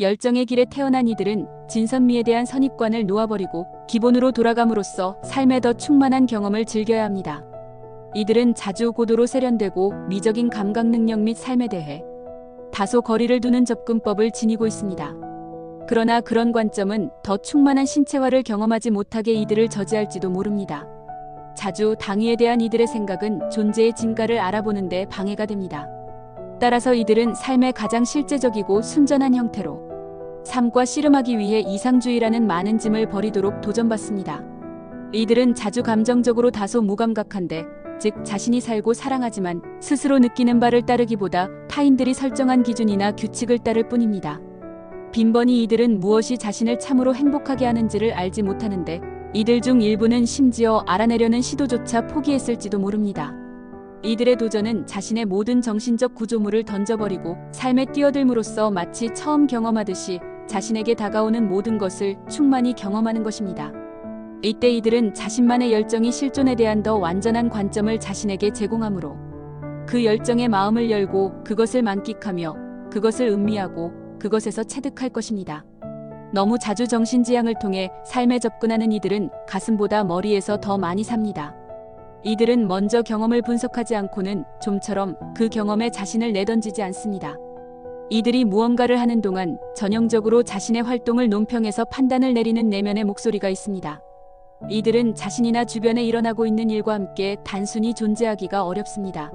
열정의 길에 태어난 이들은 진선미에 대한 선입관을 놓아버리고 기본으로 돌아감으로써 삶에 더 충만한 경험을 즐겨야 합니다. 이들은 자주 고도로 세련되고 미적인 감각 능력 및 삶에 대해 다소 거리를 두는 접근법을 지니고 있습니다. 그러나 그런 관점은 더 충만한 신체화를 경험하지 못하게 이들을 저지할지도 모릅니다. 자주 당위에 대한 이들의 생각은 존재의 진가를 알아보는 데 방해가 됩니다. 따라서 이들은 삶의 가장 실제적이고 순전한 형태로 삶과 씨름하기 위해 이상주의라는 많은 짐을 버리도록 도전받습니다. 이들은 자주 감정적으로 다소 무감각한데, 즉 자신이 살고 사랑하지만 스스로 느끼는 바를 따르기보다 타인들이 설정한 기준이나 규칙을 따를 뿐입니다. 빈번히 이들은 무엇이 자신을 참으로 행복하게 하는지를 알지 못하는데, 이들 중 일부는 심지어 알아내려는 시도조차 포기했을지도 모릅니다. 이들의 도전은 자신의 모든 정신적 구조물을 던져버리고 삶에 뛰어들므로써 마치 처음 경험하듯이 자신에게 다가오는 모든 것을 충만히 경험하는 것입니다. 이때 이들은 자신만의 열정이 실존에 대한 더 완전한 관점을 자신에게 제공하므로 그 열정의 마음을 열고 그것을 만끽하며 그것을 음미하고 그것에서 체득할 것입니다. 너무 자주 정신지향을 통해 삶에 접근하는 이들은 가슴보다 머리에서 더 많이 삽니다. 이들은 먼저 경험을 분석하지 않고는 좀처럼 그 경험에 자신을 내던지지 않습니다. 이들이 무언가를 하는 동안 전형적으로 자신의 활동을 논평해서 판단을 내리는 내면의 목소리가 있습니다. 이들은 자신이나 주변에 일어나고 있는 일과 함께 단순히 존재하기가 어렵습니다.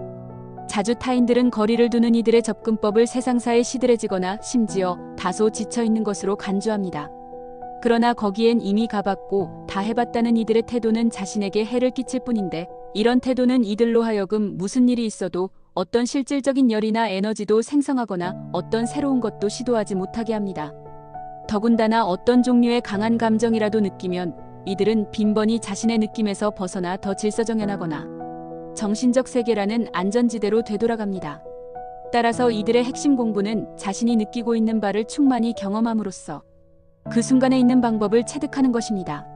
자주 타인들은 거리를 두는 이들의 접근법을 세상사에 시들해지거나 심지어 다소 지쳐있는 것으로 간주합니다. 그러나 거기엔 이미 가봤고 다 해봤다는 이들의 태도는 자신에게 해를 끼칠 뿐인데, 이런 태도는 이들로 하여금 무슨 일이 있어도 어떤 실질적인 열이나 에너지도 생성하거나 어떤 새로운 것도 시도하지 못하게 합니다. 더군다나 어떤 종류의 강한 감정이라도 느끼면 이들은 빈번히 자신의 느낌에서 벗어나 더 질서정연하거나 정신적 세계라는 안전지대로 되돌아갑니다. 따라서 이들의 핵심 공부는 자신이 느끼고 있는 바를 충만히 경험함으로써 그 순간에 있는 방법을 체득하는 것입니다.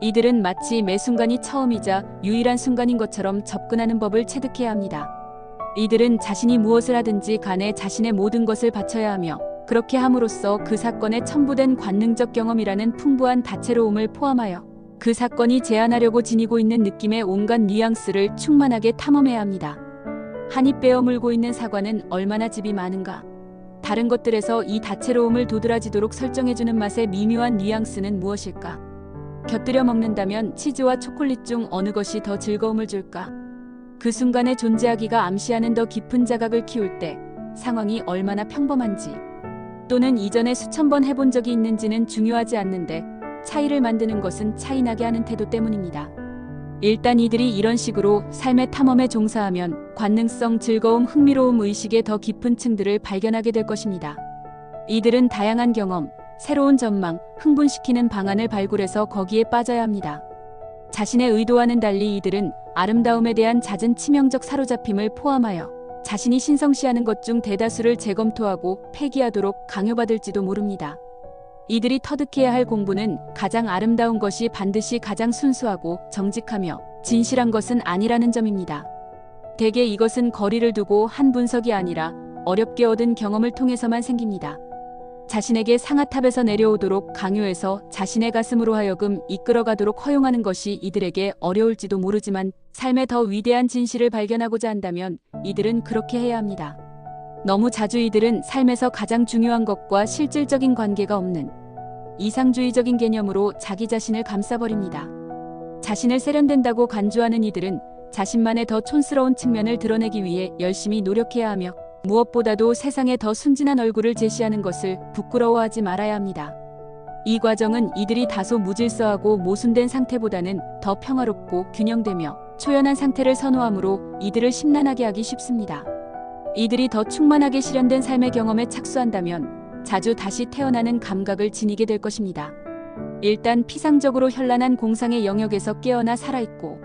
이들은 마치 매 순간이 처음이자 유일한 순간인 것처럼 접근하는 법을 체득해야 합니다. 이들은 자신이 무엇을 하든지 간에 자신의 모든 것을 바쳐야 하며, 그렇게 함으로써 그 사건에 첨부된 관능적 경험이라는 풍부한 다채로움을 포함하여 그 사건이 제안하려고 지니고 있는 느낌의 온갖 뉘앙스를 충만하게 탐험해야 합니다. 한입 베어 물고 있는 사과는 얼마나 즙이 많은가? 다른 것들에서 이 다채로움을 도드라지도록 설정해주는 맛의 미묘한 뉘앙스는 무엇일까? 곁들여 먹는다면 치즈와 초콜릿 중 어느 것이 더 즐거움을 줄까? 그 순간에 존재하기가 암시하는 더 깊은 자각을 키울 때 상황이 얼마나 평범한지, 또는 이전에 수천 번 해본 적이 있는지는 중요하지 않는데, 차이를 만드는 것은 차이나게 하는 태도 때문입니다. 일단 이들이 이런 식으로 삶의 탐험에 종사하면 관능성, 즐거움, 흥미로움, 의식의 더 깊은 층들을 발견하게 될 것입니다. 이들은 다양한 경험, 새로운 전망, 흥분시키는 방안을 발굴해서 거기에 빠져야 합니다. 자신의 의도와는 달리 이들은 아름다움에 대한 잦은 치명적 사로잡힘을 포함하여 자신이 신성시하는 것 중 대다수를 재검토하고 폐기하도록 강요받을지도 모릅니다. 이들이 터득해야 할 공부는 가장 아름다운 것이 반드시 가장 순수하고 정직하며 진실한 것은 아니라는 점입니다. 대개 이것은 거리를 두고 한 분석이 아니라 어렵게 얻은 경험을 통해서만 생깁니다. 자신에게 상아탑에서 내려오도록 강요해서 자신의 가슴으로 하여금 이끌어가도록 허용하는 것이 이들에게 어려울지도 모르지만, 삶의 더 위대한 진실을 발견하고자 한다면 이들은 그렇게 해야 합니다. 너무 자주 이들은 삶에서 가장 중요한 것과 실질적인 관계가 없는 이상주의적인 개념으로 자기 자신을 감싸버립니다. 자신을 세련된다고 간주하는 이들은 자신만의 더 촌스러운 측면을 드러내기 위해 열심히 노력해야 하며, 무엇보다도 세상에 더 순진한 얼굴을 제시하는 것을 부끄러워하지 말아야 합니다. 이 과정은 이들이 다소 무질서하고 모순된 상태보다는 더 평화롭고 균형되며 초연한 상태를 선호하므로 이들을 심란하게 하기 쉽습니다. 이들이 더 충만하게 실현된 삶의 경험에 착수한다면 자주 다시 태어나는 감각을 지니게 될 것입니다. 일단 피상적으로 현란한 공상의 영역에서 깨어나 살아있고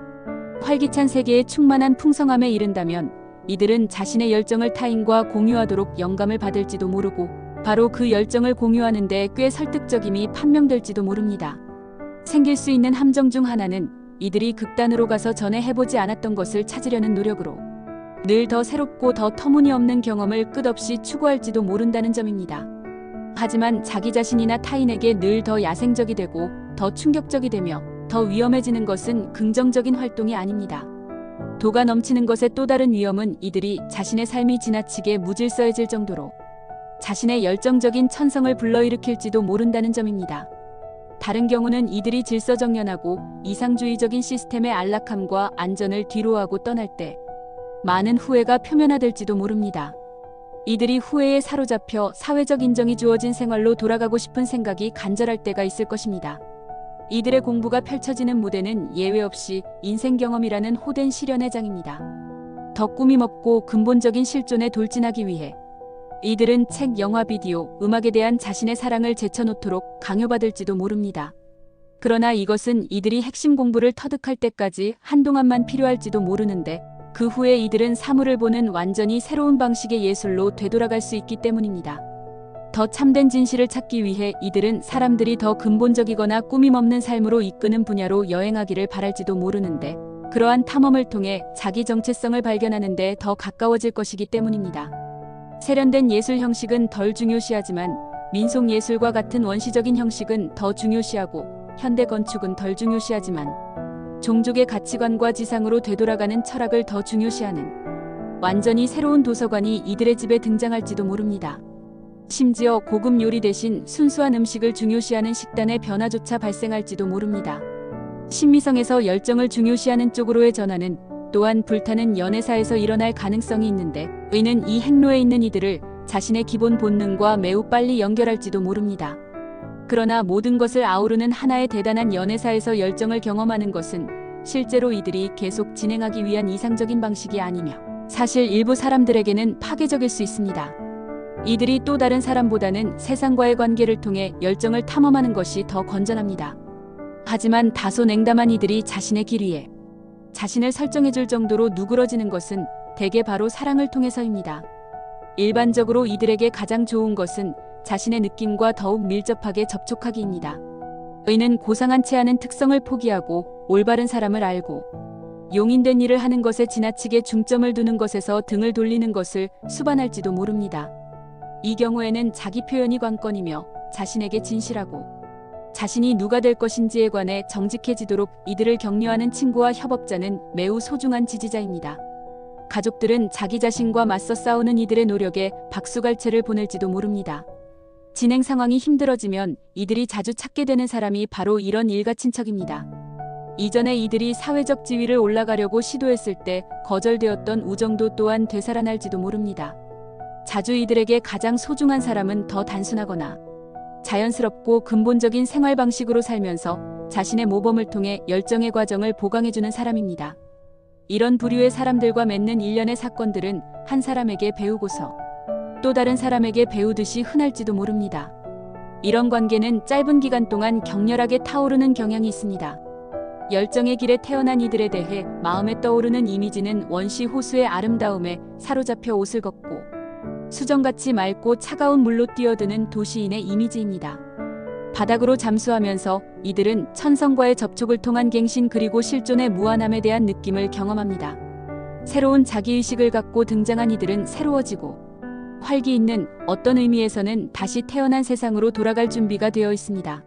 활기찬 세계의 충만한 풍성함에 이른다면 이들은 자신의 열정을 타인과 공유하도록 영감을 받을지도 모르고, 바로 그 열정을 공유하는 데 꽤 설득적임이 판명될지도 모릅니다. 생길 수 있는 함정 중 하나는 이들이 극단으로 가서 전에 해보지 않았던 것을 찾으려는 노력으로 늘 더 새롭고 더 터무니없는 경험을 끝없이 추구할지도 모른다는 점입니다. 하지만 자기 자신이나 타인에게 늘 더 야생적이 되고 더 충격적이 되며 더 위험해지는 것은 긍정적인 활동이 아닙니다. 도가 넘치는 것의 또 다른 위험은 이들이 자신의 삶이 지나치게 무질서해질 정도로 자신의 열정적인 천성을 불러일으킬지도 모른다는 점입니다. 다른 경우는 이들이 질서정연하고 이상주의적인 시스템의 안락함과 안전을 뒤로하고 떠날 때 많은 후회가 표면화될지도 모릅니다. 이들이 후회에 사로잡혀 사회적 인정이 주어진 생활로 돌아가고 싶은 생각이 간절할 때가 있을 것입니다. 이들의 공부가 펼쳐지는 무대는 예외 없이 인생 경험이라는 호된 실현의 장입니다. 더 꾸밈없고 근본적인 실존에 돌진하기 위해 이들은 책, 영화, 비디오, 음악에 대한 자신의 사랑을 제쳐놓도록 강요받을지도 모릅니다. 그러나 이것은 이들이 핵심 공부를 터득할 때까지 한동안만 필요할지도 모르는데 그 후에 이들은 사물을 보는 완전히 새로운 방식의 예술로 되돌아갈 수 있기 때문입니다. 더 참된 진실을 찾기 위해 이들은 사람들이 더 근본적이거나 꾸밈없는 삶으로 이끄는 분야로 여행하기를 바랄지도 모르는데 그러한 탐험을 통해 자기 정체성을 발견하는 데 더 가까워질 것이기 때문입니다. 세련된 예술 형식은 덜 중요시하지만 민속 예술과 같은 원시적인 형식은 더 중요시하고 현대 건축은 덜 중요시하지만 종족의 가치관과 지상으로 되돌아가는 철학을 더 중요시하는 완전히 새로운 도서관이 이들의 집에 등장할지도 모릅니다. 심지어 고급 요리 대신 순수한 음식을 중요시하는 식단의 변화조차 발생할지도 모릅니다. 신미성에서 열정을 중요시하는 쪽으로의 전환은 또한 불타는 연애사에서 일어날 가능성이 있는데 의는 이 행로에 있는 이들을 자신의 기본 본능과 매우 빨리 연결할지도 모릅니다. 그러나 모든 것을 아우르는 하나의 대단한 연애사에서 열정을 경험하는 것은 실제로 이들이 계속 진행하기 위한 이상적인 방식이 아니며 사실 일부 사람들에게는 파괴적일 수 있습니다. 이들이 또 다른 사람보다는 세상과의 관계를 통해 열정을 탐험하는 것이 더 건전합니다. 하지만 다소 냉담한 이들이 자신의 길 위에 자신을 설정해줄 정도로 누그러지는 것은 대개 바로 사랑을 통해서입니다. 일반적으로 이들에게 가장 좋은 것은 자신의 느낌과 더욱 밀접하게 접촉하기입니다. 의는 고상한 체하는 특성을 포기하고 올바른 사람을 알고 용인된 일을 하는 것에 지나치게 중점을 두는 것에서 등을 돌리는 것을 수반할지도 모릅니다. 이 경우에는 자기 표현이 관건이며 자신에게 진실하고 자신이 누가 될 것인지에 관해 정직해지도록 이들을 격려하는 친구와 협업자는 매우 소중한 지지자입니다. 가족들은 자기 자신과 맞서 싸우는 이들의 노력에 박수갈채를 보낼지도 모릅니다. 진행 상황이 힘들어지면 이들이 자주 찾게 되는 사람이 바로 이런 일가친척입니다. 이전에 이들이 사회적 지위를 올라가려고 시도했을 때 거절되었던 우정도 또한 되살아날지도 모릅니다. 자주 이들에게 가장 소중한 사람은 더 단순하거나 자연스럽고 근본적인 생활 방식으로 살면서 자신의 모범을 통해 열정의 과정을 보강해주는 사람입니다. 이런 부류의 사람들과 맺는 일련의 사건들은 한 사람에게 배우고서 또 다른 사람에게 배우듯이 흔할지도 모릅니다. 이런 관계는 짧은 기간 동안 격렬하게 타오르는 경향이 있습니다. 열정의 길에 태어난 이들에 대해 마음에 떠오르는 이미지는 원시 호수의 아름다움에 사로잡혀 옷을 걷고 수정같이 맑고 차가운 물로 뛰어드는 도시인의 이미지입니다. 바닥으로 잠수하면서 이들은 천성과의 접촉을 통한 갱신 그리고 실존의 무한함에 대한 느낌을 경험합니다. 새로운 자기의식을 갖고 등장한 이들은 새로워지고 활기 있는 어떤 의미에서는 다시 태어난 세상으로 돌아갈 준비가 되어 있습니다.